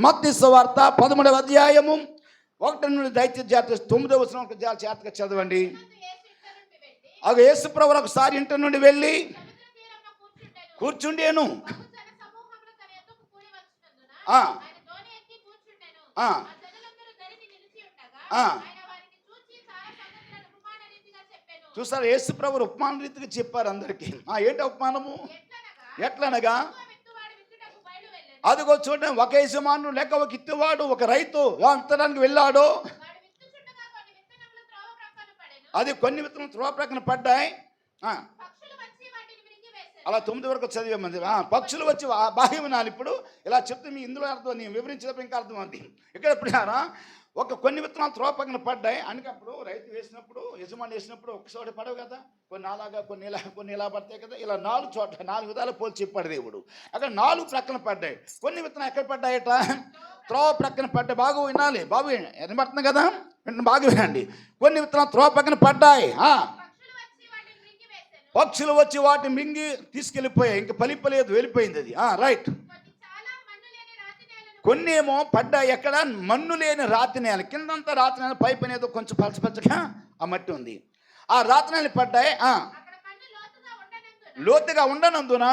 మత్తయి సువార్త 13వ అధ్యాయము 1 నుండి దయచేసి జాగ్రత్త 9వ వచనం జాగ్రత్తగా చదవండి. అగ యేసు ప్రభువు ఒకసారి ఇంటి నుండి వెళ్ళి కూర్చుండేను. చూసారు, యేసు ప్రభువు ఉపమాన రీతిగా చెప్పారు అందరికి. ఏంటి ఉపమానము? ఎట్లనగా అదిగో చూడండి, ఒక యజమానుడు లేక ఒక ఇత్తువాడు ఒక రైతు విత్తడానికి వెళ్ళాడు. అది కొన్ని విత్తనం త్రోవ ప్రక్కన పడ్డాయి. అలా 9 వరకు చదివేమంది. పక్షులు వచ్చి బాగా వినాలి. ఇప్పుడు ఇలా చెప్తే మీ ఇందులో అర్థం, నేను వివరించేటప్పుడు ఇంకా అర్థం అవుతుంది. ఇక్కడ ఎప్పుడు కొన్ని విత్తనాలు త్రోవ పక్కన పడ్డాయి. అందుకప్పుడు రైతు వేసినప్పుడు, యజమాని వేసినప్పుడు ఒక చోట పడవు కదా, కొన్ని అలాగా కొన్ని ఇలా పడతాయి కదా. ఇలా 4 చోట్ల 4 విధాలు పోల్చి చెప్పాడు దేవుడు. అక్కడ 4 ప్రక్కన పడ్డాయి. కొన్ని విత్తనాలు ఎక్కడ పడ్డాయట? త్రోవ ప్రక్కన పడ్డాయి. బాగా వినాలి, బాబు వినబడుతుంది కదా, బాగా వినండి. కొన్ని విత్తనాలు త్రోవ పక్కన పడ్డాయి. పక్షులు వచ్చి వాటిని మింగి తీసుకెళ్ళిపోయాయి. ఇంకా ఫలింపలేదు, వెళ్ళిపోయింది అది. రైట్. కొన్ని ఏమో పడ్డాయి ఎక్కడ? మన్ను లేని రాతి నేల. కిందంతా రాతి నేల, పైపు అనేది కొంచెం పలచపలచగా ఆ మట్టి ఉంది. ఆ రాతి నేల పడ్డాయి. లోతుగా ఉండనందున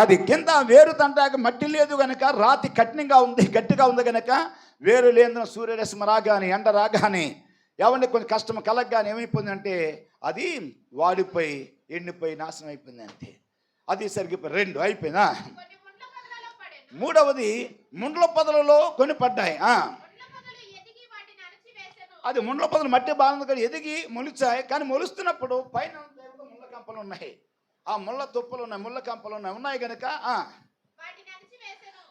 అది కింద వేరు తంటాక మట్టి లేదు గనక, రాతి కఠినంగా ఉంది, గట్టిగా ఉంది గనక వేరు లేని సూర్యరశ్మి రాగానే, ఎండ రాగానే, ఎవరిని కొన్ని కష్టం కలగగానే ఏమైపోయిందంటే అది వాడిపోయి ఎండిపోయి నాశనం అయిపోయింది. అంతే, అది సరిగ్గా 2 అయిపోయిందా? 3వది ముండ్ల పొదలలో కొన్ని పడ్డాయి. అది ముండ్ల పొదలు మట్టి బాగుంది కదా, ఎదిగి మొలిచాయి. కానీ మొలుస్తున్నప్పుడు పైన ముళ్ళ కంపలు ఉన్నాయి, ఆ ముళ్ళ తుప్పలు ఉన్నాయి, ముళ్ళ కంపలు ఉన్నాయి కనుక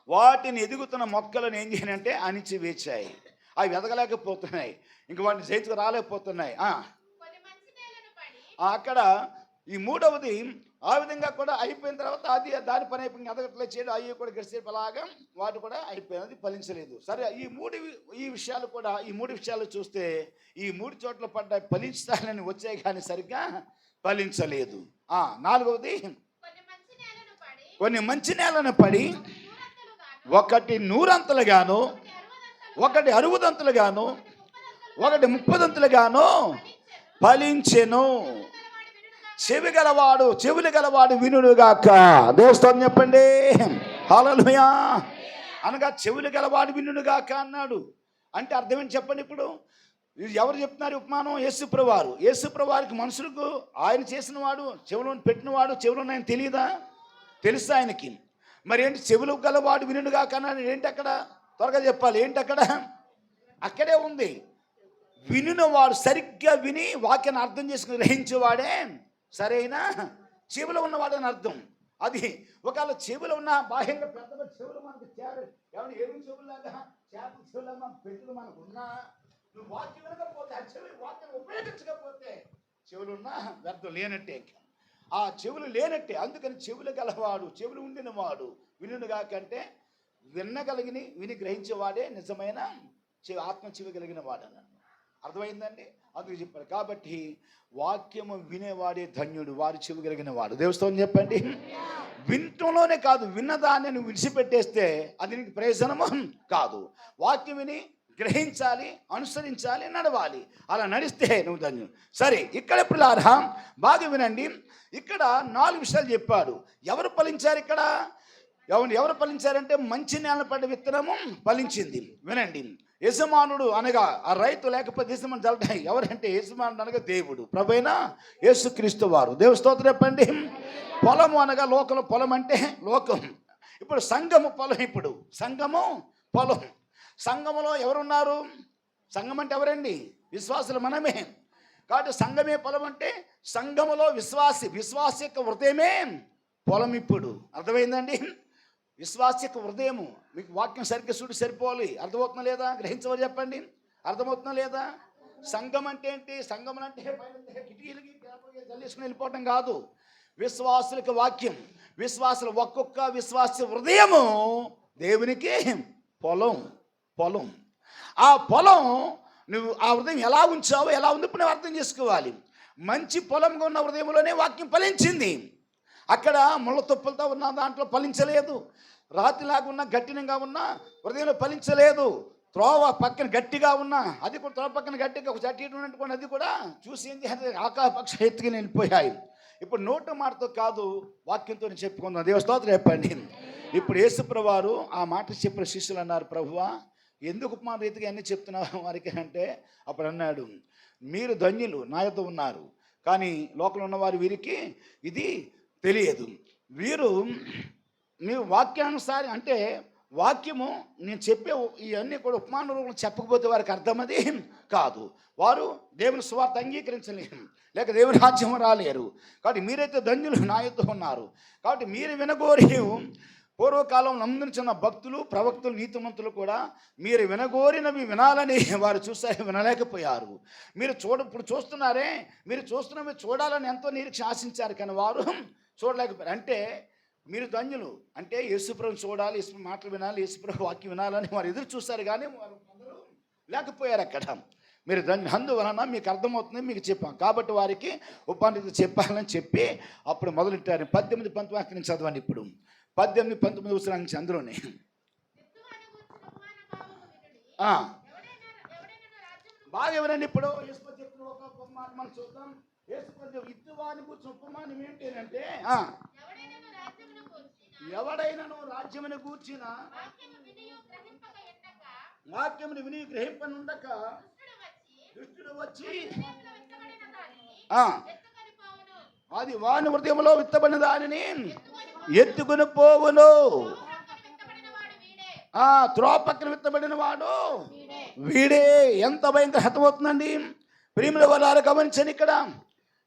వాటిని ఎదుగుతున్న మొక్కలను ఏం చేయాలంటే అణిచివేశాయి. అవి ఎదగలేకపోతున్నాయి, ఇంక వాటిని చేతికి రాలేకపోతున్నాయి. అక్కడ ఈ 3వది ఆ విధంగా కూడా అయిపోయిన తర్వాత అది దాని పని అయిపోయింది, ఎదగట్లేదు, చేయడం అవి కూడా గడిచేపు అలాగా వాటి కూడా అయిపోయింది, అది ఫలించలేదు. సరే, ఈ విషయాలు కూడా, ఈ 3 విషయాలు చూస్తే ఈ 3 చోట్ల పడ్డ ఫలించాలని వచ్చాయి కానీ సరిగ్గా ఫలించలేదు. 4వది కొన్ని మంచి నేలను పడి ఒకటి 100 ఒకటి 60 ఒకటి 30 ఫలించెను. చెవులు గలవాడు వినుగాక. దోస్తం చెప్పండి హల్లెలూయా. అనగా చెవులు గలవాడు వినుగాక అన్నాడు. అంటే అర్థం ఏంటి చెప్పండి. ఇప్పుడు ఎవరు చెప్తున్నారు ఉపమానం? యేసుప్రభువారు. యేసుప్రభువారికి మనుషులకు ఆయన చేసిన వాడు, చెవులను పెట్టినవాడు, చెవులు ఆయన తెలియదా? తెలుసు ఆయనకి. మరి ఏంటి చెవులు గలవాడు వినుగాక అన్నాడు? ఏంటి అక్కడ? త్వరగా చెప్పాలి, ఏంటి అక్కడ? అక్కడే ఉంది, వినువాడు, సరిగ్గా విని వాక్యాన్ని అర్థం చేసుకుని గ్రహించేవాడే సరైన చెవులు ఉన్నవాడు అని అర్థం. అది ఒకవేళ చెవులు ఉన్న బాహ్యంగా పెద్దగా చెవులు మనకు ఏమైనా ఏమి చెవులాగా చేపల చెవులాగా మన పెట్టులు మనకు ఉన్నా, నువ్వు వాక్యం వినకపోతే, ఆ చెవులు వాక్యం ఉపయోగించకపోతే చెవులున్నా వ్యర్థం లేనట్టే. ఆ చెవులు లేనట్టే. అందుకని చెవులు గలవాడు, చెవులు ఉండినవాడు వినుగా కంటే విని గ్రహించేవాడే నిజమైన ఆత్మ చెవి కలిగిన వాడు అన్నాడు. అర్థమైందండి? అందుకు చెప్పాడు. కాబట్టి వాక్యము వినేవాడే ధన్యుడు, వారి చెవి కలిగిన వాడు. దేవస్థానం చెప్పండి. వింటంలోనే కాదు, విన్నదాన్ని నువ్వు విడిచిపెట్టేస్తే అది నీకు ప్రయోజనము కాదు. వాక్యం విని గ్రహించాలి, అనుసరించాలి, నడవాలి. అలా నడిస్తే నువ్వు ధన్యుడు. సరే, ఇక్కడ పిల్లారా బాగా వినండి. ఇక్కడ 4 విషయాలు చెప్పాడు. ఎవరు ఫలించారు ఇక్కడ? ఎవరు ఫలించారంటే మంచి నేల పడ్డ విత్తనము ఫలించింది. వినండి, యజమానుడు అనగా ఆ రైతు, లేకపోతే యజమానుడు జలటాయి. ఎవరంటే యజమానుడు అనగా దేవుడు, ప్రభువైన యేసుక్రీస్తు వారు. దేవుని స్తోత్రం చెప్పండి. పొలము అనగా లోకం, పొలం అంటే లోకం. ఇప్పుడు సంఘము పొలం. ఇప్పుడు సంఘము పొలం. సంఘములో ఎవరున్నారు? సంఘం అంటే ఎవరండి? విశ్వాసులు, మనమే. కాబట్టి సంఘమే పొలం. అంటే సంఘములో విశ్వాస యొక్క హృదయమే పొలం. ఇప్పుడు అర్థమైందండి? విశ్వాస యొక్క హృదయము. మీకు వాక్యం సరిగ్గా సరిపోవాలి. అర్థమవుతుందా లేదా? గ్రహించమని చెప్పండి. అర్థమవుతుందా లేదా? సంఘం అంటే ఏంటి? సంఘం అంటే కిటికీలకి చల్లేసుకుని వెళ్ళిపోవటం కాదు. విశ్వాసులకు వాక్యం, విశ్వాసులు ఒక్కొక్క విశ్వాస హృదయము దేవునికి పొలం. ఆ పొలం నువ్వు ఆ హృదయం ఎలా ఉంచావో, ఎలా ఉంది ఇప్పుడు నువ్వు అర్థం చేసుకోవాలి. మంచి పొలంగా ఉన్న హృదయంలోనే వాక్యం ఫలించింది. అక్కడ ముళ్ళ తుప్పలతో ఉన్న దాంట్లో ఫలించలేదు. రాతిలాగా ఉన్న గట్టినంగా ఉన్న హృదయంలో ఫలించలేదు. త్రోవ పక్కన గట్టిగా ఉన్న అది కూడా త్రోవ పక్కన గట్టిగా ఒక చెట్టు ఇటు ఉన్నట్టుకోండి, అది కూడా చూసి ఏంటి అంటే ఆకాశపక్ష ఎత్తుకుని వెళ్ళిపోయాయి. ఇప్పుడు నోటు మాటతో కాదు, వాక్యంతో చెప్పుకుందాం. దేవ స్తోత్రం చెప్పండి. ఇప్పుడు యేసుప్రభువు వారు ఆ మాట చెప్పిన శిష్యులు అన్నారు, ప్రభువా ఎందుకు ఉపమాన రీతిగా అన్నీ చెప్తున్నారు వారికి అంటే, అప్పుడు అన్నాడు, మీరు ధన్యులు నా యొద్ద ఉన్నారు, కానీ లోకంలో ఉన్నవారు వీరికి ఇది తెలియదు. వీరు మీ వాక్యానుసారి అంటే వాక్యము నేను చెప్పే ఇవన్నీ కూడా ఉపమాన రూపంలో చెప్పకపోతే వారికి అర్థమది కాదు. వారు దేవుని సువార్త అంగీకరించలేరు, లేక దేవుని రాజ్యం రాలేరు. కాబట్టి మీరైతే ధన్యులు నా యొద్ద ఉన్నారు. కాబట్టి మీరు వినగోరి పూర్వకాలం నమ్మించిన భక్తులు, ప్రవక్తులు, నీతిమంతులు కూడా మీరు వినగోరినవి వినాలని వారు చూసారు, వినలేకపోయారు. మీరు ఇప్పుడు చూస్తున్నారే, మీరు చూస్తున్నవి చూడాలని ఎంతో నిరీక్ష ఆశించారు, కానీ వారు చూడలేకపోయారు. అంటే మీరు ధన్యులు అంటే యేసుప్రభుని చూడాలి, యేసు మాటలు వినాలి, యేసుప్రభు వాక్యం వినాలని వారు ఎదురు చూస్తారు, కానీ వారు అందరూ లేకపోయారు అక్కడ. మీరు అందువలన మీకు అర్థమవుతుంది, మీకు చెప్పాం కాబట్టి వారికి ఉపమానం చెప్పాలని చెప్పి అప్పుడు మొదలెట్టారు. 18-19 నుంచి చదవండి. ఇప్పుడు 18-19 వచనాల నుంచి అందులోనే బాగా ఎవరండి ఇప్పుడు యేసుప్రభు చెప్పిన ఒక ఉపమానం మనం చూద్దాం. యేసుప్రభు విత్తువాని గురించి ఉపమానం ఏంటంటే, ఎవడైనను రాజ్యమును గూర్చిన వాక్యమును విని గ్రహింపనుండక దుష్టుడు వచ్చి అది వాని హృదయంలో విత్తబడిన దానిని ఎత్తుకుని పోవును. త్రోవ పక్కన విత్తబడిన వాడు వీడే. ఎంత భయంకర హతమవుతుందండి ప్రియముల వారు గమనించండి. ఇక్కడ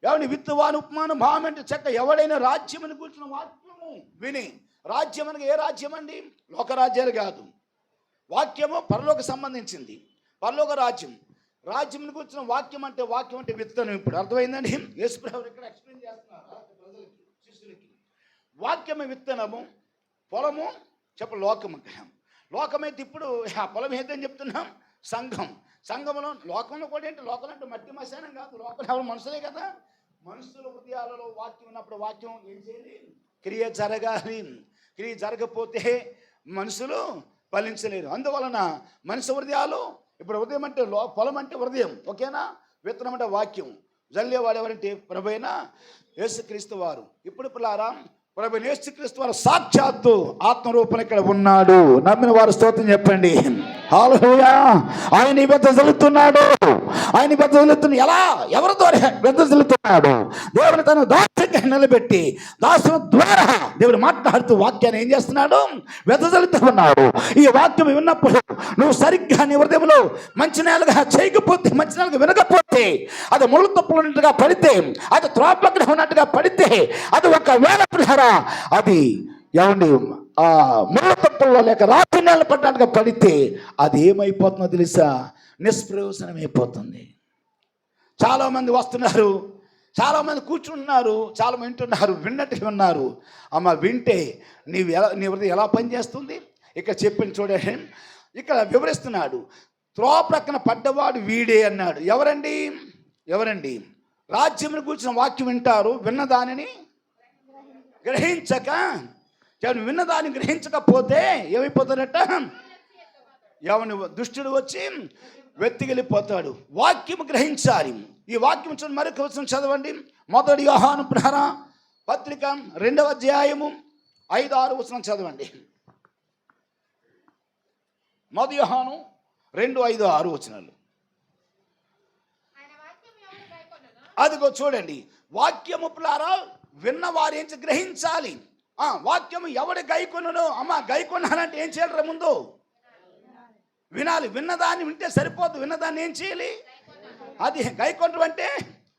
ఎవరిని విత్తువాని ఉపమానం భావమంటే చెక్క ఎవడైనా రాజ్యమును కూర్చున్న వాక్యము విని, రాజ్యం అనగా ఏ రాజ్యం అండి? లోకరాజ్యాలు కాదు. వాక్యము పరలోక సంబంధించింది, పరలోక రాజ్యం. రాజ్యంను కూర్చున్న వాక్యం అంటే విత్తనం. ఇప్పుడు అర్థమైందండి. యేసుప్రభువు ఇక్కడ ఎక్స్ప్లెయిన్ చేస్తున్నారు ప్రజలకి, శిష్యులకి. వాక్యము విత్తనము, పొలము లోకము. లోకమైతే ఇప్పుడు ఆ పొలం ఏదని చెప్తున్నాం? సంఘం. సంఘంలో లోకంలో కూడా ఏంటి? లోకం అంటే మట్టి మశానం కాదు. లోకం ఎవరు? మనుషులే కదా. మనుషుల హృదయాలలో వాక్యం ఉన్నప్పుడు వాక్యం ఏం చేయాలి? క్రియ జరగాలి. క్రియ జరగకపోతే మనుషులు ఫలించలేరు. అందువలన మనిషి హృదయాలు ఇప్పుడు హృదయం అంటే పొలం అంటే హృదయం, ఓకేనా? విత్తనం అంటే వాక్యం. జల్లేవాడు ఎవరంటే ప్రభువైన యేసుక్రీస్తు వారు. ఇప్పుడు పిల్లారా, ప్రభువైన యేసుక్రీస్తు వారు సాక్షాత్తు ఆత్మరూపం ఇక్కడ ఉన్నాడు. నమ్మిన వారు స్తోత్రం చెప్పండి. హల్లెలూయా. ఆయన వెదజల్లుతున్నాడు. ఆయన వెదజల్లుతున్నాడు. ఎలా? ఎవరి ద్వారా వెదజల్లుతున్నాడు? దేవుని తన దాస్యంగా నిలబెట్టి దాస్యం ద్వారా దేవుడు మాట్లాడుతూ వాక్యాన్ని ఏం చేస్తున్నాడు? వెదజల్లుతూ ఉన్నాడు. ఈ వాక్యం విన్నప్పుడు నువ్వు సరిగ్గా నీ హృదయంలో మంచి నేలగా చేయకపోతే, మంచి నేలగా వినకపోతే, అది ముళ్ళు తప్పులు ఉన్నట్టుగా పడితే, అది త్రోపక్కడ ఉన్నట్టుగా పడితే, అది ఒకవేళ అది ఏమండి ముళ్ళ తప్పుల్లో లేక రాత్రి నేల పడ్డాట్టుగా పడితే అది ఏమైపోతుందో తెలుసా? నిష్ప్రయోజనం అయిపోతుంది. చాలామంది వస్తున్నారు, చాలామంది కూర్చుంటున్నారు, చాలా వింటున్నారు, విన్నట్టుగా ఉన్నారు. అమ్మ వింటే నీ హృదయం ఎలా పనిచేస్తుంది? ఇక్కడ చెప్పింది చూడండి, ఇక్కడ వివరిస్తున్నాడు. త్రోవ ప్రక్కన పడ్డవాడు వీడే అన్నాడు. ఎవరండి? రాజ్యమును కూర్చున్న వాక్యం వింటారు, విన్న దానిని గ్రహించక, విన్నదాన్ని గ్రహించకపోతే ఏమైపోతాడట? ఎవని దుష్టుడు వచ్చి వెతికెళ్ళిపోతాడు. వాక్యం గ్రహించాలి. ఈ వాక్యం చూడండి, మరొక వచనం చదవండి. 1 యోహాను పత్రిక 2వ అధ్యాయము 5-6 వచనం చదవండి. 1 యోహాను 2:5-6 వచనాలు. అదిగో చూడండి, వాక్యము పిల్లారా విన్నవారు ఏం గ్రహించాలి. వాక్యము ఎవడు గైకొనను? అమ్మ గైకొనాలంటే ఏం చేయాలి? ముందు వినాలి. విన్నదాన్ని వింటే సరిపోదు, విన్నదాన్ని ఏం చేయాలి? అది గైకొనడం అంటే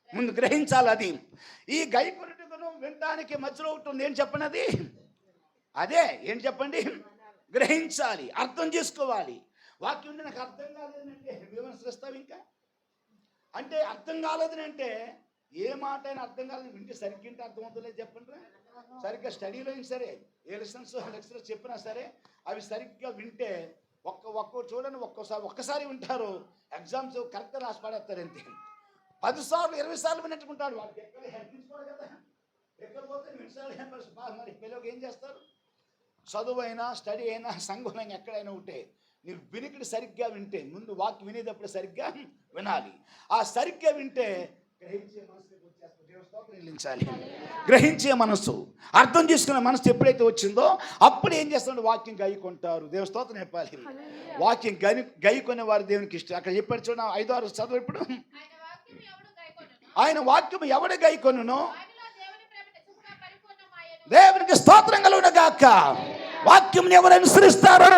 ముందు గ్రహించాలి. అది ఈ గైకొనటను వినడానికి మధ్యలో ఉంటుంది. ఏం చెప్పండి? అది అదే ఏం చెప్పండి? గ్రహించాలి, అర్థం చేసుకోవాలి. వాక్యం ఉంటే నాకు అర్థం కాలేదంటే విమర్శిస్తావు. ఇంకా అంటే అర్థం కాలేదని అంటే ఏ మాట అయినా అర్థం కాలేదు వింటే సరిగ్గింటే అర్థమవుతుందో చెప్పండి. సరిగ్గా స్టడీలో అయినా సరే, ఏ లెక్చరర్ చెప్పినా సరే అవి సరిగ్గా వింటే ఒక్క చూడండి, ఒక్కసారి వింటారు, ఎగ్జామ్స్ కరెక్ట్గా రాసి పడేస్తారు. అంతే 10 సార్లు 20 సార్లు విన్నట్టుకుంటాడు. వాళ్ళకి ఎక్కడ హెల్పించుకోవాలి కదా. ఎక్కకపోతే మరి పిల్లలకి ఏం చేస్తారు? చదువు అయినా స్టడీ అయినా సంఘం అయినా ఎక్కడైనా ఉంటే నీవు వినికిడి సరిగ్గా వింటే, ముందు వాక్యం వినేటప్పుడు సరిగ్గా వినాలి. ఆ సరిగ్గా వింటే గ్రహించే మనసులోకి వచ్చేస్తుంది. నిలించాలి. గ్రహించే మనసు, అర్థం చేసుకునే మనసు ఎప్పుడైతే వచ్చిందో అప్పుడు ఏం చేస్తాడు? వాక్యం గైకొంటారు. దేవుని స్తోత్రం చెప్పాలి. వాక్యం గైకొనే వారు దేవునికి ఇష్టం. అక్కడ చెప్పాడు చూడ 5-6 చదువు. ఇప్పుడు ఆయన వాక్యం ఎవడు గైకొనునో దేవునికి స్తోత్రం కలుగును గాక. వాక్యం ఎవరు అనుసరిస్తారో,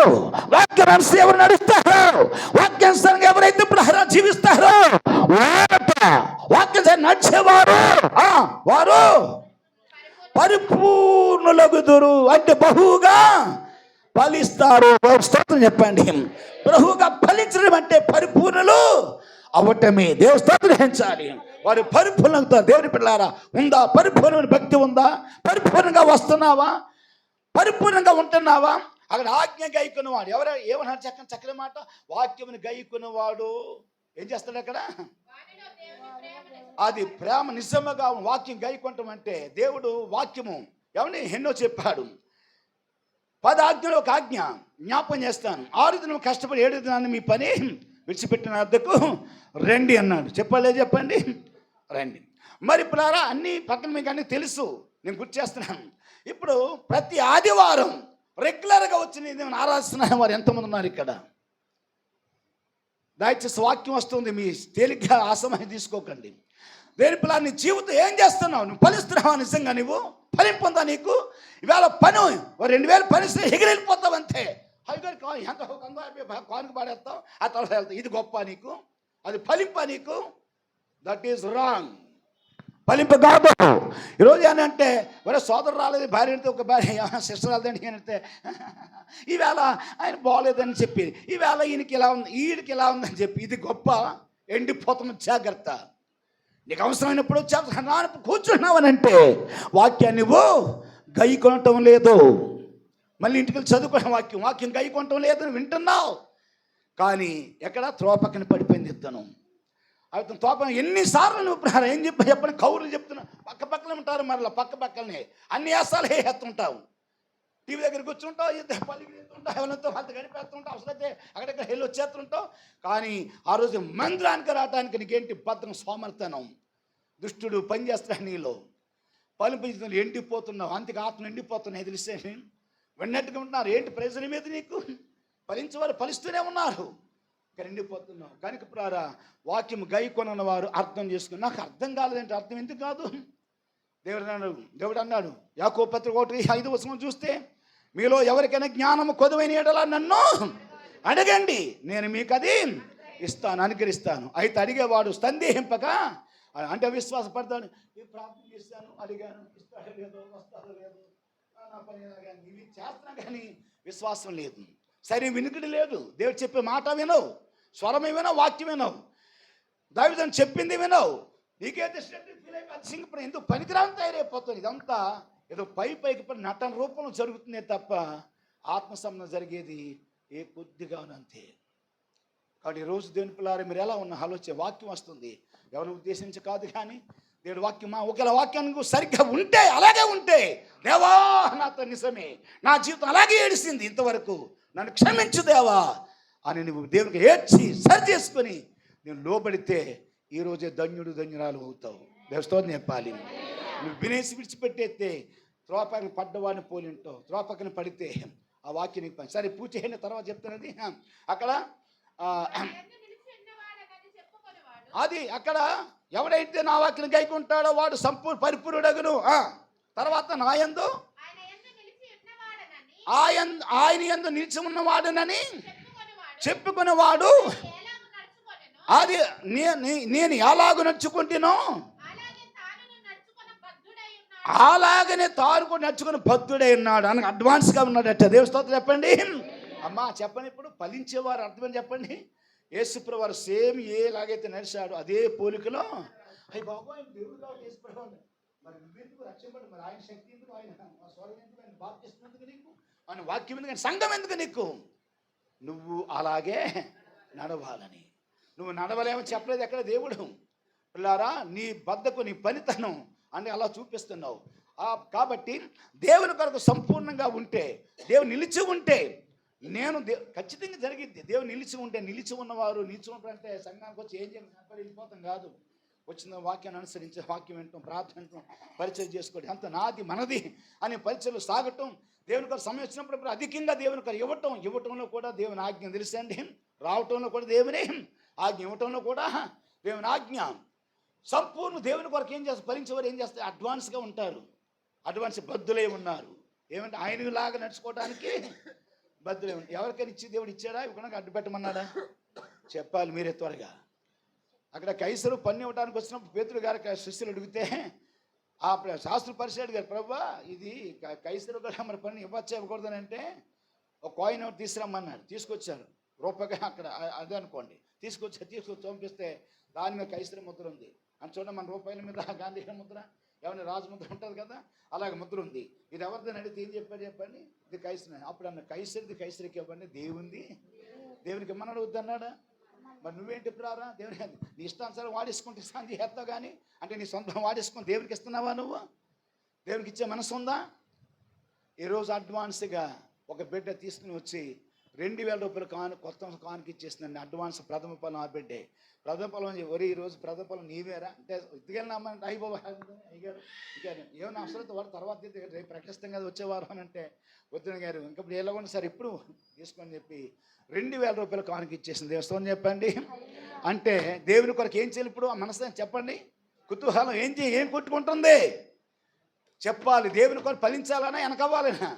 వాక్యం అనుసరి ఎవరు నడుస్తారో, వాక్యానుసారంగా ఎవరైతే జీవిస్తారో వాక్యం నడిచేవారు వారు పరిపూర్ణులగుదురు. అంటే బహుగా ఫలిస్తారు. స్తోత్రం చెప్పండి. బహుగా ఫలించడం అంటే పరిపూర్ణులు అవటమే. దేవుని స్తోత్రించాలి. వారు పరిపూర్ణంగా దేవుని పిల్లారా ఉందా? పరిపూర్ణమైన భక్తి ఉందా? పరిపూర్ణంగా వస్తున్నావా? పరిపూర్ణంగా ఉంటున్నావా? అక్కడ ఆజ్ఞ గైకున్నవాడు ఎవరు ఏమన్నారు? చక్కని మాట. వాక్యముని గైకున్నవాడు ఏం చేస్తాడు అక్కడ? అది ప్రేమ నిజముగా వాక్యం గైకొనటం అంటే దేవుడు వాక్యము ఎవరిని ఎన్నో చెప్పాడు. 10 ఆజ్ఞలు ఒక ఆజ్ఞ జ్ఞాపం చేస్తాను. 6 దినం కష్టపడి 7వ దినాన్ని మీ పని విడిచిపెట్టిన వద్దకు రండి అన్నాడు. చెప్పండి రండి. మరి ఇప్పుడు అన్నీ పక్కన మీకు అన్నీ తెలుసు, నేను గుర్తు చేస్తున్నాను. ఇప్పుడు ప్రతి ఆదివారం రెగ్యులర్గా వచ్చి నేను ఆరాధిస్తున్న వారు ఎంతమంది ఉన్నారు ఇక్కడ? దయచేసి వాక్యం వస్తుంది, మీ తేలిగ్గా ఆ సమయం తీసుకోకండి. దేని పిల్ల నీ జీవితం ఏం చేస్తున్నావు? నువ్వు ఫలిస్తున్నావా? నిజంగా నువ్వు ఫలింపొందా? నీకు ఇవాళ పని 2000 పని ఎగిరెళ్ళిపోతావు అంతే. ఎంత కానుక పాడేస్తావు, ఆ తర్వాత వెళ్తావు. ఇది గొప్ప నీకు? అది ఫలింప నీకు? That is wrong. ఫలింప కాదు. ఈరోజు ఏనంటే ఒరే సోదరు రాలేదు, భార్య అంటే ఒక భార్య సిస్టర్ రాలేదండి అంటే ఈవేళ ఆయన బాగోలేదని చెప్పి, ఈవేళ ఈయనకి ఇలా ఉంది, ఈయనకి ఇలా ఉందని చెప్పి, ఇది గొప్ప? ఎండిపోతున్న జాగ్రత్త. నీకు అవసరమైనప్పుడు కూర్చున్నావనంటే వాక్యాన్ని నువ్వు గై కొనటం లేదు. మళ్ళీ ఇంటికి వెళ్ళి చదువుకున్న వాక్యం గై కొనటం లేదని వింటున్నావు. కానీ ఎక్కడ త్రోపక్కన పడిపోయింది ఇద్దను. అతను తోప ఎన్నిసార్లు నువ్వు ఏం చెప్పని కౌరులు చెప్తున్నా. పక్కనే ఉంటారు, మరలా పక్కనే అన్ని వేస్తాలు వేస్తుంటావు. టీవీ దగ్గర కూర్చుంటావు, ఇద్దరు పలిగిస్తుంటావు, ఎవరితో వాళ్ళతో గడిపేస్తుంటావు, అవసరమైతే అక్కడెక్కడ వెళ్ళి వచ్చేస్తుంటావు. కానీ ఆ రోజు మందిరానికి రావడానికి నీకేంటి? భద్రం సోమర్తనం. దుష్టుడు పనిచేస్తాడు నీలో. పలిపించిన ఎండిపోతున్నావు, అంతకు ఆత్మ ఎండిపోతున్నాయి. తెలిసే విన్నట్టుగా ఉంటున్నారు. ఏంటి ప్రజల మీద నీకు? ఫలించేవారు ఫలిస్తూనే ఉన్నారు, ఎండిపోతున్నావు. కనుక ప్రారా వాక్యం గై కొనన్న వారు అర్థం చేసుకుని, నాకు అర్థం కాలేదంటే అర్థం ఎందుకు కాదు? దేవుడు అన్నాడు యాకోబు పత్రిక 1:5 చూస్తే, మీలో ఎవరికైనా జ్ఞానము కొదువైన యెడల నన్ను అడగండి, నేను మీకు అది ఇస్తాను, అనుగ్రహిస్తాను. అయితే అడిగేవాడు సందేహింపక, అంటే విశ్వాసపడతాడు. ఈ ప్రార్థన చేస్తాను, అడిగాను, ఇస్తాడో లేదో, వస్తాడో లేదో, నా పని ఇవి చేస్తున్నా కానీ విశ్వాసం లేదు, సరే వినికిడి లేదు. దేవుడు చెప్పే మాట వినవు, స్వరమే వినవు, వాక్యం వినవు, దావీదు చెప్పింది వినవు. నీకైతే సింగపూర్ ఎందుకు పనికిరాని తయారైపోతుంది. ఇదంతా ఏదో పైకి నటన రూపంలో జరుగుతుందే తప్ప ఆత్మ సంబంధం జరిగేది ఏ కొద్దిగా అంతే. కాబట్టి ఈరోజు దేవుని పిల్లారు మీరు ఎలా ఉన్న ఆలోచన వాక్యం వస్తుంది, ఎవరు ఉద్దేశించి కాదు. కానీ దేవుడు వాక్యం ఒకవేళ వాక్యానికి సరిగ్గా ఉంటే, అలాగే ఉంటే, దేవా నాతో నిజమే, నా జీవితం అలాగే ఏడిసింది ఇంతవరకు, నన్ను క్షమించు దేవా అని నువ్వు దేవునికి ఏడ్చి సరి చేసుకొని నేను లోబడితే ఈరోజే ధన్యురాలు అవుతావు. దేవస్తోని చెప్పాలి. నువ్వు వినేసి విడిచిపెట్టేస్తే త్రోపక్కన పడ్డవాడిని పోలింటావు. త్రోపక్కన పడితే ఆ వాక్యం నీకు పని. సరే పూజ అయిన తర్వాత చెప్తున్నది అక్కడ అది అక్కడ ఎవడైతే నా వాక్యం గైకుంటాడో వాడు పరిపూర్ణుడగును. తర్వాత నా యందు ఆయన యందు నిలిచి ఉన్నవాడునని చెప్పుకునేవాడు. అది నేను ఎలాగ నడుచుకుంటునో అలాగనే తారుకు నడుచుకుని భక్తుడై ఉన్నాడు అని అడ్వాన్స్గా ఉన్నాడట. దేవస్తోత్రం చెప్పండి అమ్మా, చెప్పండి. ఇప్పుడు ఫలించేవారు అర్థమని చెప్పండి. యేసుప్రభువు వారు సేమ్ ఏలాగైతే నడిచాడు అదే పోలికలో అయ్యి బాబు ఆయన దేవుడు యేసుప్రభువు మరి నువ్వెందుకు రక్షింపడు, మరి ఆయన శక్తి ఎందుకు, ఆయన స్వరం ఎందుకు, ఆయన బాప్తిస్మం ఎందుకు నీకు, ఆయన వాక్యం ఎందుకు, ఆయన సంఘం ఎందుకు నీకు? నువ్వు అలాగే నడవాలని. నువ్వు నడవలేమో చెప్పలేదు ఎక్కడ దేవుడు. పిల్లారా, నీ బద్దకు నీ పనితనం అంటే అలా చూపిస్తున్నావు. కాబట్టి దేవుని కొరకు సంపూర్ణంగా ఉంటే, దేవుడు నిలిచి ఉంటే, ఖచ్చితంగా జరిగింది. దేవుడు నిలిచి ఉంటే, నిలిచి ఉన్నవారు నిలిచి ఉంటారంటే సంఘానికి వచ్చి ఏం చేయాలి, వెళ్ళిపోతాం కాదు. వచ్చిన వాక్యాన్ని అనుసరించి వాక్యం వింటాం, ప్రార్థన వింటాం, పరిచయం చేసుకోవడం, అంత నాది మనది అని పరిచయలు సాగటం, దేవుని కొరకు సమయం వచ్చినప్పుడు అధికంగా దేవుని కొరకు ఇవ్వటంలో కూడా దేవుని ఆజ్ఞ తెలుసండి. రావటంలో కూడా దేవుని ఆజ్ఞ, ఇవ్వటంలో కూడా దేవుని ఆజ్ఞ. సంపూర్ణ దేవుని కొరకు ఏం చేస్తారు, ఫలించేవారు ఏం చేస్తారు, అడ్వాన్స్గా ఉంటారు. అడ్వాన్స్ బద్దులై ఉన్నారు. ఏమంటే ఆయనలాగా నడుచుకోవడానికి బద్దులై ఉంటారు. ఎవరికైనా ఇచ్చి దేవుడు ఇచ్చాడా, ఇవ్వడానికి అడ్డు పెట్టమన్నాడా? చెప్పాలి మీరే త్వరగా. అక్కడ కైసరు పన్ను ఇవ్వడానికి వచ్చినప్పుడు పేతురు గారు శిష్యులు అడిగితే ఆ శాస్త్ర పరిషత్ గారు, ప్రభువా ఇది కైసరు కూడా మరి పన్ను ఇవ్వచ్చా ఇవ్వకూడదని అంటే ఒక కాయిన్ ఒకటి తీసుకురమ్మన్నారు. తీసుకొచ్చారు. రూపాయిగా అక్కడ అదే అనుకోండి, తీసుకొచ్చి పంపిస్తే దాని మీద కైసరు ముద్ర ఉంది. అని చూడండి, మన రూపాయల మీద గాంధీ ముద్ర, ఏమైనా రాజు ముద్ర ఉంటుంది కదా, అలాగే ముద్ర ఉంది. ఇది ఎవరిదని అడిగితే ఏం చెప్పండి, ఇది కైసరి. అప్పుడు అన్న కైసరికి ఇవ్వండి, దేవునికి ఇమ్మన్నాడు, వద్దన్నాడా? మరి నువ్వేంటి ఇప్పుడు రారా దేవునికి? నీ ఇష్టానుసారం వాడేసుకుంటే శాంతి చేస్తావు, కానీ అంటే నీ సొంతం వాడేసుకొని దేవునికి ఇస్తున్నావా? నువ్వు దేవునికి ఇచ్చే మనసు ఉందా? ఈరోజు అడ్వాన్స్గా ఒక బిడ్డ తీసుకుని వచ్చి 2000 రూపాయలు కొత్త కానుక ఇచ్చేసిందండి. అడ్వాన్స్ ప్రథమ పొలం. ఆ బిడ్డే ప్రథమ పొలం. ఈరోజు ప్రథమ పొలం నీవేరా అంటే ఇదిగెళ్ళినామంటే అయ్యబాబు అయ్యారు ఏమన్నా అవసరం వాడు తర్వాత రేపు ప్రకటిస్తాం కదా వచ్చేవారు అని అంటే, వద్దున గారు ఇంకా ఇప్పుడు ఎలా ఉంది సార్ ఇప్పుడు తీసుకొని చెప్పి 2000 రూపాయలు కానుక ఇచ్చేసింది. దేవస్థానం చెప్పండి. అంటే దేవుని కొరకు ఏం చేయాలి ఇప్పుడు? ఆ మనసు చెప్పండి, కుతూహలం ఏం కొట్టుకుంటుంది చెప్పాలి. దేవుని కొరకు ఫలించాలన్నా వెనకవ్వాలన్నా?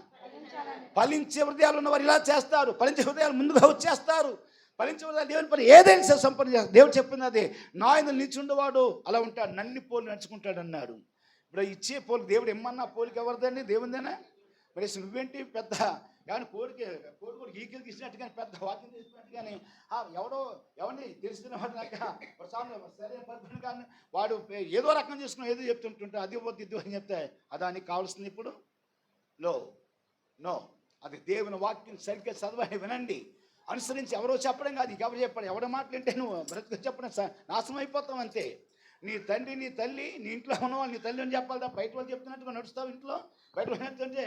ఫలించే హృదయాలు ఉన్నవారు ఇలా చేస్తారు. ఫలించే హృదయాలు ముందుగా వచ్చేస్తారు. ఫలించే హృదయాలు దేవుని పని ఏదైనా సంపన్న చేస్తారు. దేవుడు చెప్పింది అదే, నా ఆయన నిల్చుండేవాడు అలా ఉంటాడు, నన్ని పోలు నడుచుకుంటాడు అన్నాడు. ఇప్పుడు ఇచ్చే పోలు దేవుడు ఇమ్మన్నా పోలికి ఎవరిదండి? దేవుందేనా? మరి నువ్వేంటి పెద్ద కానీ కోడికి ఈకిలు తీసినట్టు కానీ పెద్ద వాక్యం తీసినట్టు కానీ ఎవరిని తెలిసిన వాడు సరే పద్ధతి కానీ వాడు ఏదో రకం చేసుకుని ఏదో చెప్తుంటుంటే అది ఇవ్వద్దు ఇది అని చెప్తే అదానికి కావాల్సింది ఇప్పుడు నో అది దేవుని వాక్యం సరిగ్గా చదవాలి, వినండి, అనుసరించి. ఎవరో చెప్పడం కాదు, ఎవరు చెప్పాడు, ఎవడ మాటలంటే నువ్వు బ్రతుకు చెప్పడం నాశనం అయిపోతావు అంతే. నీ తండ్రి నీ తల్లి నీ ఇంట్లో ఉన్నవాళ్ళు నీ తల్లి అని చెప్పాలి. బయట వాళ్ళు చెప్తున్నట్టుగా నడుస్తావు ఇంట్లో. బయట వాళ్ళు చెప్తుంటే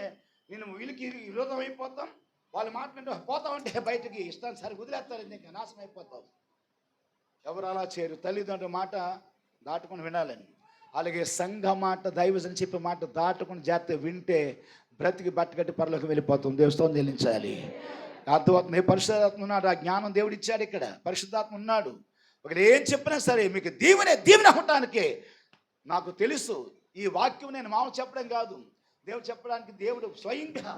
నేను వీళ్ళకి విరోధం అయిపోతాం, వాళ్ళు మాట్లాడుతూ పోతామంటే బయటకి ఇష్టాన్ని సరి వదిలేస్తారు, ఇంకా నాశనం అయిపోతావు. ఎవరు అలా చేయరు. తల్లిదండ్రుల మాట దాటుకుని వినాలని, అలాగే సంఘ మాట దైవజనం చెప్పే మాట దాటుకుని జాగ్రత్తగా వింటే బ్రతికి బట్టగట్టి పరలోకి వెళ్ళిపోతుంది. దేవస్థానం చెల్లించాలి. అర్థమవుతుంది. పరిశుద్ధాత్మ ఉన్నాడు, ఆ జ్ఞానం దేవుడు ఇచ్చాడు. ఇక్కడ పరిశుద్ధాత్మ ఉన్నాడు. ఒకటి ఏం చెప్పినా సరే మీకు దీవెన అవటానికే. నాకు తెలుసు ఈ వాక్యం నేను మామూలు చెప్పడం కాదు, దేవుడు చెప్పడానికి దేవుడు స్వయంగా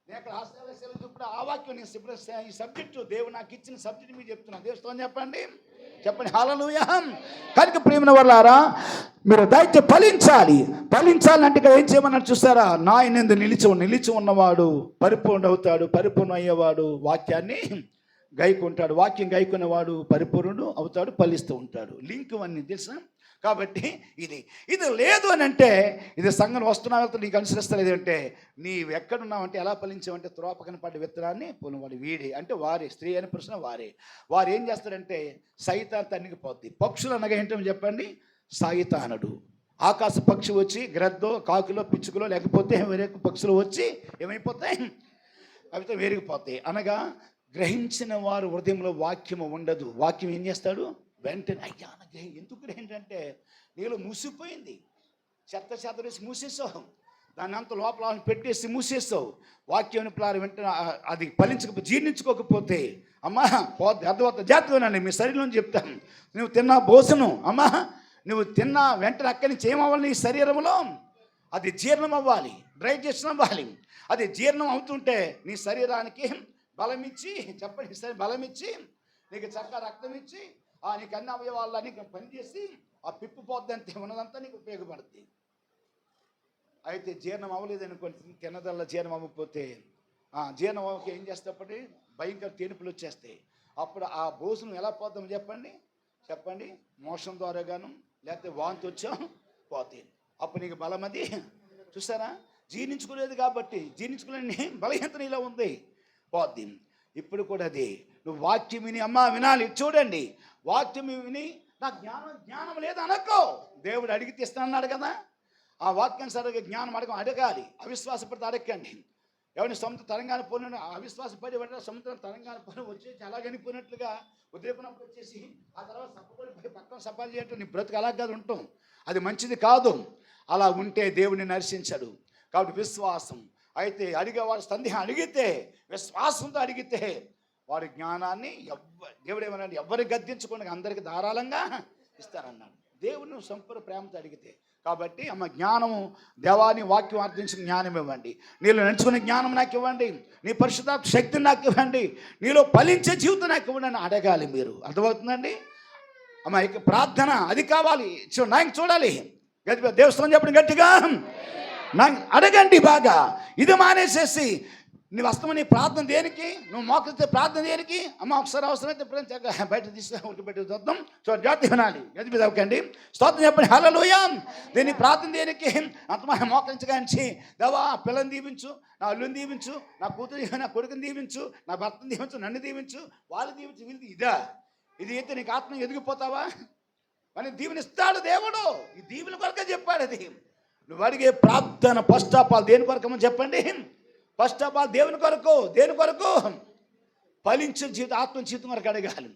నేను అక్కడ ఆశ్రయాలు చూపుడు ఆ వాక్యం నేను ఈ సబ్జెక్టు దేవుడు నాకు ఇచ్చిన సబ్జెక్ట్ మీరు చెప్తున్నాను. దేవుడు చెప్పండి హల్లెలూయా. కనుక ప్రియమైన వాళ్ళారా, మీరు దయచేసి ఫలించాలంటే ఇక్కడ ఏం చేయమన్నారు చూస్తారా? నా ఆయన నిలిచి ఉన్నవాడు పరిపూర్ణ అవుతాడు, పరిపూర్ణ అయ్యేవాడు వాక్యాన్ని గైకుంటాడు. వాక్యం గైకున్నవాడు పరిపూర్ణుడు అవుతాడు, ఫలిస్తూ ఉంటాడు. లింక్ అన్నీ తెలుసా? కాబట్టి ఇది లేదు అని అంటే, ఇది సంఘం వస్తున్నావు నీకు అనుసరిస్తలేదు అంటే, నీవు ఎక్కడున్నావంటే ఎలా ఫలించావంటే త్రోపకన పడ్డ విత్తనాన్ని పొలవాడు వీడి అంటే వారే, స్త్రీ అని పురుషున వారు ఏం చేస్తారంటే సైతాన్ తన్నికిపోద్ది. పక్షులు అనగా ఏంటో చెప్పండి, సైతానుడు. ఆకాశ పక్షి వచ్చి గ్రద్దో కాకులో పిచ్చుకలో లేకపోతే వేరే పక్షులు వచ్చి ఏమైపోతాయి, అవితో వేరిగిపోతాయి. అనగా గ్రహించిన వారు హృదయంలో వాక్యము ఉండదు. వాక్యం ఏం చేస్తాడు వెంటనే, అయ్యా ఎందుకు ఏంటంటే నీలో మూసిపోయింది, చెత్త వేసి మూసేసావు, దాన్ని అంత లోపల పెట్టేసి మూసేసావు. వాక్యం వెంటనే అది జీర్ణించుకోకపోతే అమ్మా అర్థవత జాగ్రత్తగానండి. మీ శరీరం చెప్తాను, నువ్వు తిన్న భోజనం అమ్మా నువ్వు తిన్న వెంటనే అక్కడి నుంచి ఏమవ్వాలి, నీ శరీరంలో అది జీర్ణం అవ్వాలి, డైజెషన్ అవ్వాలి. అది జీర్ణం అవుతుంటే నీ శరీరానికి బలమిచ్చి చెప్పండి బలమిచ్చి నీకు చక్కగా రక్తం ఇచ్చి నీకు అన్ని అవయవాళ్ళని పనిచేసి ఆ పిప్పు పోద్దంతే ఉన్నదంతా నీకు ఉపయోగపడుతుంది. అయితే జీర్ణం అవ్వలేదు అనుకోండి, తిన్నదల్లా జీర్ణం అవ్వకపోతే జీర్ణం అవ్వక ఏం చేస్తేప్పటి భయంకర తేనుపులు వచ్చేస్తాయి. అప్పుడు ఆ భోజనం ఎలా పోద్దాం చెప్పండి మోషన్ ద్వారా గాను లేకపోతే వాంతి వచ్చాం పోతాయి. అప్పుడు నీకు బలం అది చూసారా, జీర్ణించుకోలేదు కాబట్టి జీర్ణించుకోలేని బలహీనత నీలో ఉంది, పోద్ది. ఇప్పుడు కూడా అది నువ్వు వాక్యం విని అమ్మా వినాలి. చూడండి, వాక్యం విని నాకు జ్ఞానం లేదు అనక్కో, దేవుడు అడిగితే ఇస్తానన్నాడు కదా. ఆ వాక్యానుసారంగా జ్ఞానం అడగాలి. అవిశ్వాసపడితే అడగండి. ఎవరిని సముద్రం తరంగాన పోయిన అవిశ్వాసపడి పడిన సముద్రం తరంగాన పోయిన వచ్చేసి అలాగనిపోయినట్లుగా ఉద్రేకున్నప్పుడు వచ్చేసి ఆ తర్వాత సప్పబడిపోయి పక్కన సపాలు చేయటం నీ బ్రతుకు అలాగే ఉంటాం. అది మంచిది కాదు. అలా ఉంటే దేవుడిని నర్శించడు. కాబట్టి విశ్వాసం అయితే అడిగేవాడు సందేహం అడిగితే విశ్వాసంతో అడిగితే వాడి జ్ఞానాన్ని దేవుడు ఏమన్నాడు, ఎవరి గద్దించుకొని అందరికి ధారాళంగా ఇస్తానన్నాడు. దేవుని సంపూర్ణ ప్రేమతో అడిగితే. కాబట్టి అమ్మ జ్ఞానము, దేవాన్ని వాక్యం అర్థించిన జ్ఞానం ఇవ్వండి, నీలో నడుచుకునే జ్ఞానం నాకు ఇవ్వండి, నీ పరిశుద్ధాత్మ శక్తిని నాకు ఇవ్వండి, నీలో ఫలించే జీవితం నాకు ఇవ్వండి అని అడగాలి. మీరు అర్థమవుతుందండి అమ్మ? ఇక ప్రార్థన అది కావాలి. నాకు చూడాలి గట్టి దేవస్థానం చెప్పండి గట్టిగా అడగండి బాగా. ఇది మానేసేసి నువ్వు వస్తావు నీ ప్రార్థన దేనికి, నువ్వు మోకరిస్తే ప్రార్థన దేనికి? అమ్మ ఒకసారి అవసరమైతే బయట తీసుకుని ఉరికి పెట్టి చూద్దాం. జాతి వినాలి గది మీద అవ్వకండి. స్తోత్రం చెప్పండి హల్లెలూయా. దీన్ని ప్రార్థన దేనికి? అంతమా మోకరించగాంచి దేవా పిల్లని దీవించు, నా అల్లుని దీవించు, నా కూతురు నా కొడుకుని దీవించు, నా భర్తను దీవించు, నన్ను దీవించు, వాళ్ళు దీవించు, వీళ్ళు ఇదా? ఇది అయితే నీకు ఆత్మ ఎదిగిపోతావా? అని దీవెనిస్తాడు దేవుడు. ఈ దీవెన కొరకే చెప్పాడు. అది నువ్వు అడిగే ప్రార్థన ఫస్ట్ ఆఫ్ ఆల్ దేని కొరకమని చెప్పండి. ఫస్ట్ ఆఫ్ ఆల్ దేవుని కొరకు. దేని కొరకు? ఫలించిన జీవితం, ఆత్మ జీవితం వరకు అడగాలి.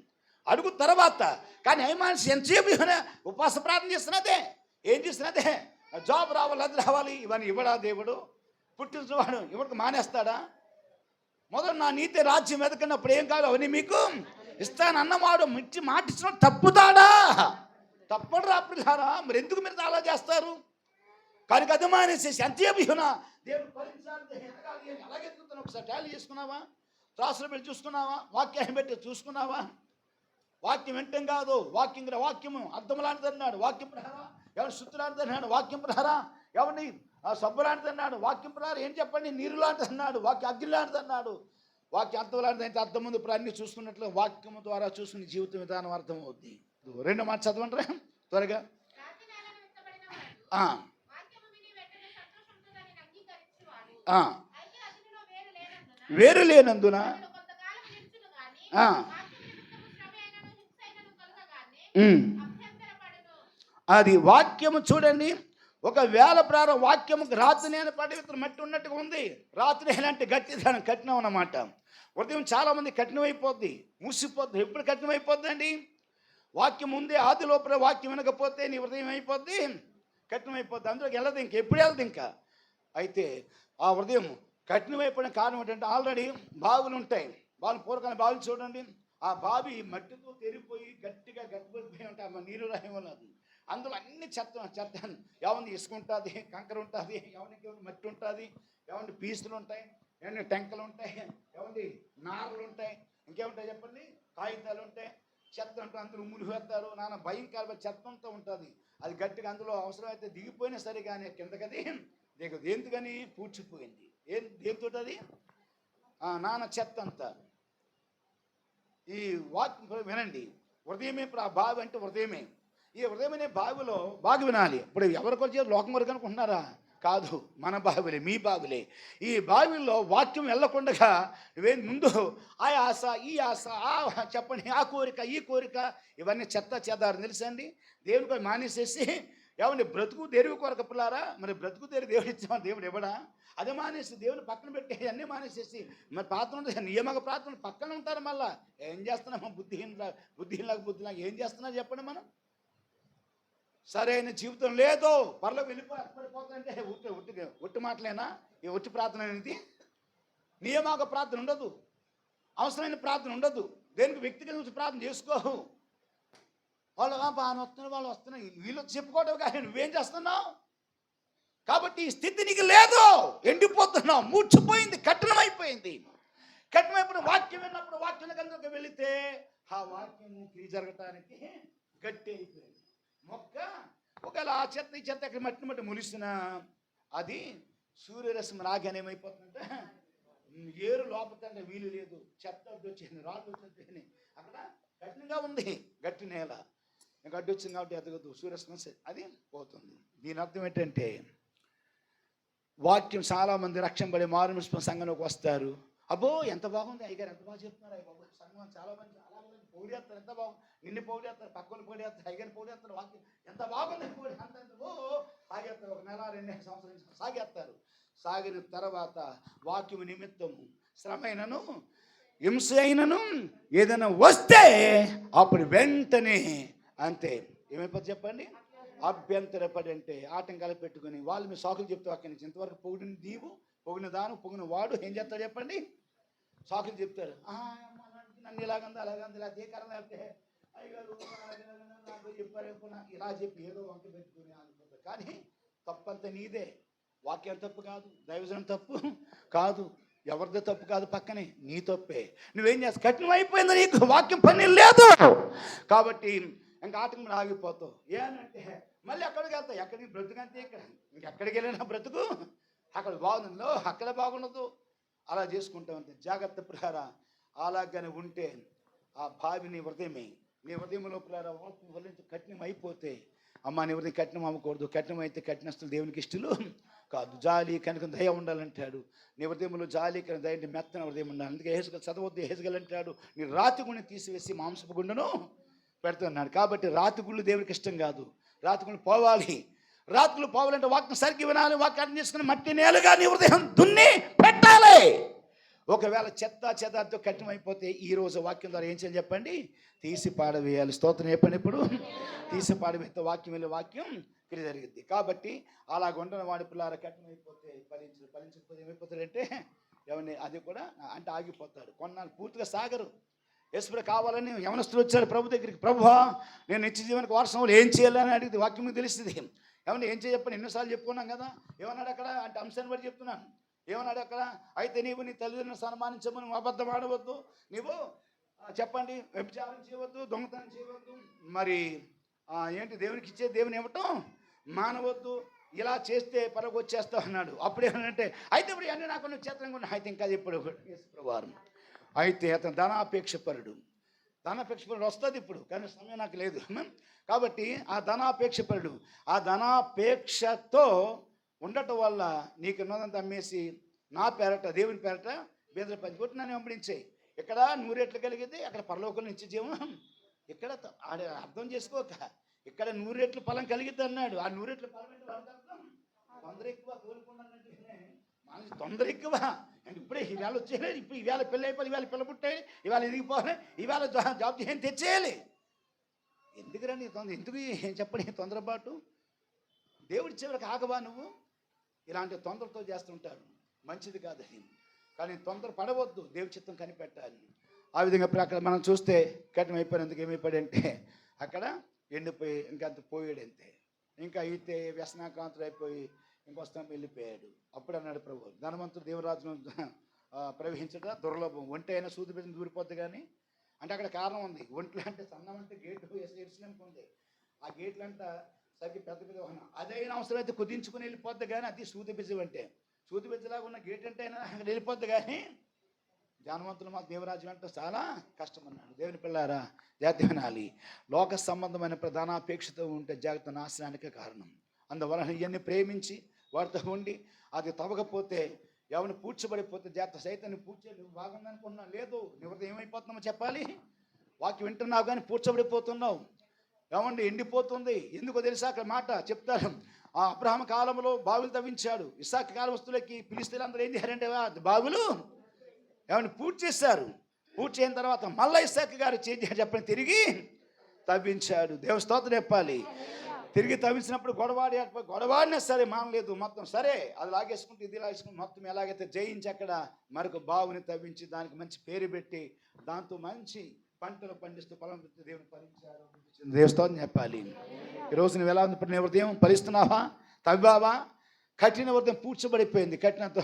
అడుగు తర్వాత. కానీ అభిమానించి ఎంతసేపు ఉపవాస ప్రార్థన చేస్తున్నదే, ఏం చేస్తున్నదే, జాబ్ రావాలి, అది రావాలి, ఇవన్నీ ఇవ్వడా దేవుడు? పుట్టినవాడు ఇవ్వడానికి మానేస్తాడా? మొదలు నా నీతి రాజ్యం ఎదకన్నప్పుడు ఏం కాదు అవన్నీ మీకు ఇస్తాను అన్నవాడు మిచ్చి మాటిచ్చిన తప్పుతాడా? తప్పడు రాపిల్లారా. మరి ఎందుకు మీరు అలా చేస్తారు? కనుక అది మానేసేసి ఎంతసేపు దేవుడు ఫలించాలి అలాగే ఎదుగుతున్నావు. ఒకసారి టాలీ చేసుకున్నావా? త్రాసులు పెట్టి చూసుకున్నావా? వాక్యాన్ని పెట్టి చూసుకున్నావా? వాక్యం వింటం కాదు, వాక్యము అర్థం లాంటిది అన్నాడు. వాక్యం ప్రహారా ఎవరిని శుద్ధి లాంటిది అన్నాడు. వాక్యం ప్రహారా ఎవరిని సబ్బు లాంటిది అన్నాడు. వాక్యం ప్రహారం ఏం చెప్పండి, నీరు లాంటిది అన్నాడు. వాక్యం అగ్ని లాంటిది అన్నాడు. వాక్యం అర్థం లాంటిది అయితే అర్థం ముందు ఇప్పుడు అన్ని చూసుకున్నట్లు వాక్యం ద్వారా చూసుకుని జీవిత విధానం అర్థమవుద్ది. రెండో మాట చదవండి త్వరగా. వేరు లేనందున అది వాక్యము చూడండి. ఒకవేళ ప్రారం వాక్యముకు రాత్రి నేను పడివిత్ర మట్టి ఉన్నట్టుగా ఉంది. రాత్రి ఎలాంటి గట్టిదనం కఠినం అన్నమాట. ఉదయం చాలామంది కఠినమైపోద్ది, మూసిపోద్ది. ఎప్పుడు కఠినమైపోద్ది అండి? వాక్యం ఉందే ఆది లోపల వాక్యం వినకపోతే నీ హృదయం అయిపోద్ది, కఠినమైపోద్ది. అందులోకి వెళ్ళదు, ఇంక ఎప్పుడు వెళ్ళదు ఇంకా. అయితే ఆ హృదయం కఠినమైపోయిన కారణం ఏంటంటే ఆల్రెడీ బావులు ఉంటాయి. బావి పూర్వకాల బావిలు చూడండి, ఆ బావి మట్టితో తెరిపోయి గట్టిగా గట్టిపోయి ఉంటాయి. ఆ నీరు రాయం ఉన్నది. అందులో అన్ని చెత్త ఏమంది ఇసుక ఉంటుంది, కంకర ఉంటుంది, ఎవరికి మట్టి ఉంటుంది, ఏమంటే పీసులు ఉంటాయి, ఏమన్నా టెంకలు ఉంటాయి, ఏమండి నారలు ఉంటాయి, ఇంకేముంటాయి చెప్పండి, కాగితాలు ఉంటాయి, చెత్త ఉంటుంది. అందులో మునిగి వేస్తారు. నాన్న భయంకరమైన చెత్త అంతా ఉంటుంది. అది గట్టిగా అందులో అవసరమైతే దిగిపోయినా సరే కానీ కిందకది దిగదు. ఎందుకని? పూడ్చిపోయింది. దేంతో అది? నాన్న చెత్త అంతా. ఈ వాక్యం వినండి. హృదయమే ఆ బావి అంటే హృదయమే. ఈ హృదయమనే బావిలో బావి వినాలి. ఇప్పుడు ఎవరికి వచ్చి లోకం వరకు అనుకుంటున్నారా? కాదు, మన బావిలే, మీ బావిలే. ఈ బావిల్లో వాక్యం వెళ్ళకుండా నువ్వేం ముందు ఆ ఆశ, ఈ ఆశ, చెప్పండి, ఆ కోరిక, ఈ కోరిక, ఇవన్నీ చెత్త చెదారు తెలుసండి. దేవునికి మానేసేసి ఏమండి బ్రతుకు తెరువు కొరకు పిల్లారా. మరి బ్రతుకు తెరువు దేవుడు ఇచ్చామని దేవుడు ఇవ్వడా? అదే మానేసి దేవుని పక్కన పెట్టి అన్నీ మానేసేసి మరి ప్రార్థన ఉంటుంది. నియమక ప్రార్థన పక్కన ఉంటారు. మళ్ళీ ఏం చేస్తున్నామా? బుద్ధిలాగా ఏం చేస్తున్నారు చెప్పండి. మనం సరైన జీవితం లేదు. పర్లో వెళ్ళిపోతుందంటే ఒట్టి మాటలేనా? ఈ ఒట్టి ప్రార్థన అనేది నియమక ప్రార్థన ఉండదు, అవసరమైన ప్రార్థన ఉండదు. దేనికి వ్యక్తిగత ప్రార్థన చేసుకోవు. వాళ్ళు బాగా వస్తున్నారు, వాళ్ళు వస్తున్నాయి, వీళ్ళు చెప్పుకోవడం కానీ నువ్వేం చేస్తున్నావు? కాబట్టి ఈ స్థితి నీకు లేదు. ఎండిపోతున్నావు, మూర్చిపోయింది, కఠినమైపోయింది. కఠినమైపోయిన వాక్యం విన్నప్పుడు వాక్యం కనుక వెళితే ఆ వాక్యం క్రియ జరగటానికి గట్టి అయిపోయింది. మొక్క ఒకవేళ ఆ చెత్త ఈ చెత్త ఎక్కడ మట్టి ములిసినా అది సూర్యరశ్మి రాగానే ఏమైపోతుందంటే ఏరు లోపతంటే వీలు లేదు. చెత్త అడ్డు వచ్చింది, రాళ్ళు వచ్చింది, అక్కడ కఠినంగా ఉంది, గట్టి నేల. ఇంకా అడ్డు వచ్చింది కాబట్టి ఎదగదు, సూర్యరశ్మి అది పోతుంది. దీని అర్థం ఏంటంటే వాక్యం చాలామంది రక్షణ పడి మారుమృష్ణ సంఘంలోకి వస్తారు. అబ్బో ఎంత బాగుంది అయ్యగారు, ఎంత బాగా చెప్తున్నారు, అయ్య బాబు సంఘం చాలామంది పొగిడేస్తారు, ఎంత బాగుంది, నిన్ను పొగిడేస్తారు, పక్కన పొగిడేస్తారు, అయ్యని పొగిడేస్తారు, వాక్యం ఎంత బాగుంది పొగిడి అంత సాగేస్తారు. ఒక నెల 2 సంవత్సరాలు సాగేస్తారు. సాగిన తర్వాత వాక్యము నిమిత్తము శ్రమైనను హింస అయినను ఏదైనా వస్తే అప్పుడు వెంటనే అంతే ఏమైపోతుంది చెప్పండి, అభ్యంతరపడి అంటే ఆటంకాలు పెట్టుకుని వాళ్ళు మీ సాకులు చెప్తే అక్కడి నుంచి ఇంతవరకు పొగిడిన నీవు, పొగిన దాను, పొగిన వాడు ఏం చేస్తాడు చెప్పండి, సాకులు చెప్తాడు. నన్ను ఇలాగంది అలాగంది ఇలా ఏ కారణం వెళ్తే అయ్యగారు చెప్పారు ఇలా చెప్పి ఏదో వంక పెట్టుకుని ఆగిపోతారు. కానీ తప్పంతా నీదే, వాక్యం తప్పు కాదు, దైవజనం తప్పు కాదు, ఎవరిదో తప్పు కాదు, పక్కనే నీ తప్పే. నువ్వేం చేస్తావు, కఠినం అయిపోయింది, నీకు వాక్యం పని లేదు కాబట్టి ఇంకా ఆటంకం ఆగిపోతావు. ఏనంటే మళ్ళీ అక్కడికి వెళ్తావు, ఎక్కడికి బ్రతుకంతే ఇక్కడ, ఇంకెక్కడికి వెళ్ళినా బ్రతుకు అక్కడ బాగుందో అక్కడ బాగుండదు, అలా చేసుకుంటా ఉంటే జాగ్రత్త ప్రియారా. అలాగనే ఉంటే ఆ భావి నీ హృదయమే, నీ హృదయంలో ప్రియారా వాక్యం కఠినం అయిపోతే, అమ్మ నీ హృదయం కఠినం అవ్వకూడదు, కఠినం అయితే కఠినస్తులు దేవునికి ఇష్టలు కాదు. జాలి కనుక దయ ఉండాలంటాడు. నీ హృదయంలో జాలి కనుక దయ అంటే మెత్తన హృదయం ఉండాలి. అందుకే హేసుగలు చదవద్దు, హేసుగలు అంటాడు నీ రాతి గుండె తీసివేసి మాంసపు గుండెను పెడుతున్నాడు. కాబట్టి రాతి గుళ్ళు దేవునికి ఇష్టం కాదు, రాతి గుళ్ళు పోవాలి. రాత్రులు పోవాలంటే వాక్యం సరిగ్గా వినాలి, వాక్యాన్ని తీసుకుని మట్టి నేలుగా నీ హృదయం దున్ని పెట్టాలి. ఒకవేళ చెత్త కఠినం అయిపోతే ఈరోజు వాక్యం ద్వారా ఏం చేయాలి చెప్పండి, తీసి పాడవేయాలి. స్తోత్రం చెప్పండి. ఇప్పుడు తీసి పాడవేస్తే వాక్యం వెళ్ళే వాక్యం క్రియ జరిగింది. కాబట్టి అలాగ ఉండని వాడి పిల్లల కఠినం అయిపోతే ఫలించకపోతే ఏమైపోతాడంటే ఎవరిని అది కూడా అంటే ఆగిపోతాడు. కొన్నాళ్ళు పూర్తిగా సాగరు. యేసు కావాలని యవనస్తులు వచ్చారు ప్రభు దగ్గరికి, ప్రభువా నేను నిత్య జీవనకు వారసంలో ఏం చేయాలని అడిగితే వాక్యం తెలుస్తుంది. ఏమన్నా ఏం చెప్పని ఎన్నోసార్లు చెప్పుకున్నాం కదా. ఏమన్నాడు అక్కడ అంటే అంశాన్ని బట్టి చెప్తున్నాను. ఏమన్నాడు అక్కడ, అయితే నీవు నీ తల్లిదండ్రులను సన్మానించమని, నువ్వు అబద్ధం ఆడవద్దు, నీవు చెప్పండి వ్యభిచారం చేయవద్దు, దొంగతనం చేయవద్దు, మరి ఏంటి దేవునికి ఇచ్చే దేవుని ఇవ్వటం మానవద్దు, ఇలా చేస్తే పరకు వచ్చేస్తావు అన్నాడు. అప్పుడు ఏమనంటే అయితే ఇప్పుడు అన్నీ నాకు చేతనంగా ఉన్నాయి. అయితే ఇంకా ఇప్పుడు వారం అయితే అతను ధనాపేక్షపరుడు వస్తుంది ఇప్పుడు, కానీ సమయం నాకు లేదు కాబట్టి ఆ ధనాపేక్షపరుడు ఆ ధనాపేక్షతో ఉండటం వల్ల నీకు ఉన్నదంతా అమ్మేసి నా పేరట దేవుని పేరట బీదలు పంచిపెట్టి నన్ను వెంబడించాయి. ఇక్కడ 100 రెట్లు కలిగితే అక్కడ పరలోకం నుంచి జీవం, ఇక్కడ అర్థం చేసుకోక ఇక్కడ 100 రెట్లు ఫలం కలిగిద్ది అన్నాడు. ఆ 100 రెట్ల ఫలం అంటే తొందర ఎక్కువ కోరుకున్నానంటే మనకి తొందర ఎక్కువ. అంటే ఇప్పుడే ఈవేళ వచ్చేయాలి, ఇప్పుడు ఈవేళ పెళ్ళి అయిపోయి, ఈవేళ పిల్ల పుట్టాయి, ఇవాళ ఎదిగిపోవాలి, ఈవేళ జాబ్ చేయని తెచ్చేయాలి. ఎందుకురండి తొందర, ఎందుకు చెప్పండి తొందరపాటు. దేవుడి చివరికి ఆగవా నువ్వు, ఇలాంటి తొందరతో చేస్తుంటారు, మంచిది కాదని. కానీ తొందర పడవద్దు, దేవుడి చిత్తం కనిపెట్టాలి. ఆ విధంగా ఇప్పుడు అక్కడ మనం చూస్తే కఠినం అయిపోయినందుకు ఏమైపోయాడంటే అక్కడ ఎండిపోయి ఇంకంత పోయాడంతే. ఇంకా అయితే వ్యసనాకాంతుడు అయిపోయి ఇంకొస్తాం వెళ్ళిపోయాడు. అప్పుడు అన్నాడు ప్రభు, ధనవంతుడు దేవురాజును ప్రవహించట దుర్లభం, ఒంటి అయినా సూది బిడ్డను దూరిపోద్ది. కానీ అంటే అక్కడ కారణం ఉంది. ఒంట్లో అంటే సన్నం అంటే గేటు ఎరుసలేముకు ఉంది. ఆ గేట్లు అంట సరికి పెద్ద వాహన, అదైనా అవసరం అయితే కుదించుకుని వెళ్ళిపోద్ది. కానీ అది సూది బిజ్జు అంటే సూది బిజ్జలాగా ఉన్న గేట్ అంటే అయినా అక్కడ వెళ్ళిపోద్ది. కానీ ధనవంతులు మా దేవరాజ్యం అంటే చాలా కష్టం అన్నాడు. దేవుని పిల్లారా జాగ్రత్త వినాలి. లోక సంబంధమైన ప్రధానాపేక్షతో ఉంటే జాగ్రత్త నాశనానికే కారణం. అందువలన ఇవన్నీ ప్రేమించి వాడితో ఉండి అది తవ్వకపోతే ఎవరిని పూడ్చబడిపోతే జాగ్రత్త. సైతాన్ని పూడ్చే నువ్వు బాగుందనుకున్నావు, లేదు నువ్వు ఏమైపోతున్నామో చెప్పాలి. వాక్యం వింటున్నావు కానీ పూడ్చబడిపోతున్నావు. ఏమండి ఎండిపోతుంది. ఎందుకో తెలుసా, అక్కడ మాట చెప్తారు. ఆ అబ్రహాము కాలంలో బావులు తవ్వించాడు. ఇస్సాకు కాలవస్తులకి ఫిలిష్తీయులందరూ ఏం చేశారంటే బావులు ఏమన్నా పూర్తి చేశారు. పూర్తి అయిన తర్వాత మళ్ళీ ఇస్సాకు గారు చెప్పని తిరిగి తవ్వించాడు. దేవ స్తోత్రం చెప్పాలి. తిరిగి తవ్వించినప్పుడు గొడవాడినా సరే మానలేదు. మొత్తం సరే అది లాగేసుకుంటే ఇది లాగేసుకుంటే మొత్తం ఎలాగైతే జయించి అక్కడ మరొక బావుని తవ్వించి దానికి మంచి పేరు పెట్టి దాంతో మంచి పంటలు పండిస్తూ పొలం దేవుని ఫలించారు. దేవస్థానం చెప్పాలి. ఈరోజు నువ్వు ఎలా ఉంది? ఇప్పుడు నీ హృదయం ఫలిస్తున్నావా? తవ్వావా? కఠిన హృదయం పూడ్చబడిపోయింది కఠినతో.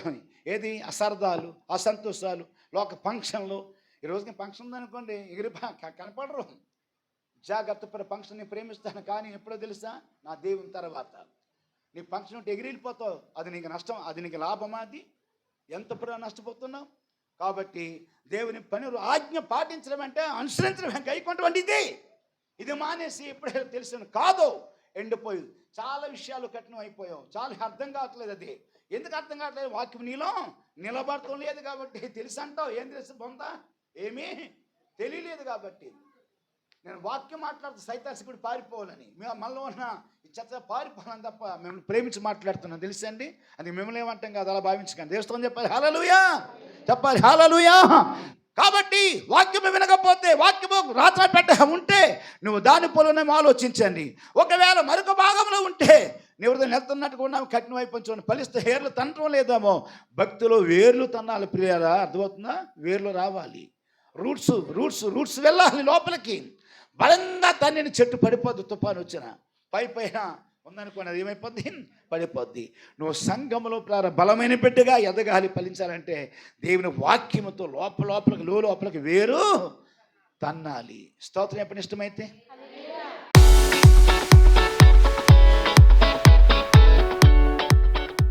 ఏది? అసరదాలు, అసంతోషాలు, లోక ఫంక్షన్లు. ఈరోజు ఫంక్షన్ ఉందనుకోండి ఎగిరి కనపడరు. జాగ్రత్త పడి ఫంక్షన్ నేను ప్రేమిస్తాను, కానీ ఎప్పుడో తెలుసా, నా దేవుని తర్వాత. నీ ఫంక్షన్ ఉంటే ఎగిరిపోతావు, అది నీకు నష్టం, అది నీకు లాభమా? అది ఎంత నష్టపోతున్నావు. కాబట్టి దేవుని పని ఆజ్ఞ పాటించడం అంటే అనుసరించడం కైకొంటువంటి ఇది మానేసి ఎప్పుడైతే తెలిసిన కాదో ఎండిపోయి చాలా విషయాలు కఠినం అయిపోయావు. చాలా అర్థం కావట్లేదు. అది ఎందుకు అర్థం కావట్లేదు? వాక్యం నీలో నిలబడటం లేదు కాబట్టి. తెలుసు అంటావు, ఏం తెలుసు బొంద? ఏమీ తెలియలేదు కాబట్టి. నేను వాక్యం మాట్లాడుతూ సైతాసికుడు పారిపోవాలని మనలో ఉన్న ఈ చెత్త పారిపోవాలని తప్ప మిమ్మల్ని ప్రేమించి మాట్లాడుతున్నాను తెలుసండి. అది మిమ్మల్ని ఏమంటాం కాదు, అలా భావించకండి. దేవస్థానం చెప్పాలి హల్లెలూయా, చెప్పాలి హల్లెలూయా. కాబట్టి వాక్యము వినకపోతే, వాక్యము రాత్రి పెట్ట ఉంటే నువ్వు దాని పొలనే ఆలోచించండి. ఒకవేళ మరొక భాగంలో ఉంటే నీవు నెలుతున్నట్టుగా ఉన్నాము, కఠిన వైపు చూడండి, ఫలిస్తే హేర్లు తనటం లేదేమో. భక్తిలో వేర్లు తన్నాలి ప్రియారా, అర్థమవుతుందా? వేర్లు రావాలి, రూట్స్ వెళ్ళాలి లోపలికి. బలంగా తన్నిని చెట్టు పడిపోద్ది, తుఫాను వచ్చిన పైన ఉందనుకోండి, అది ఏమైపోద్ది? పడిపోద్ది. నువ్వు సంఘములో బలమైన బిడ్డగా ఎదగాలి, ఫలించాలంటే దేవుని వాక్యముతో లోపలికి వేరు తన్నాలి. స్తోత్రం ఎప్పుడు ఇష్టమైతే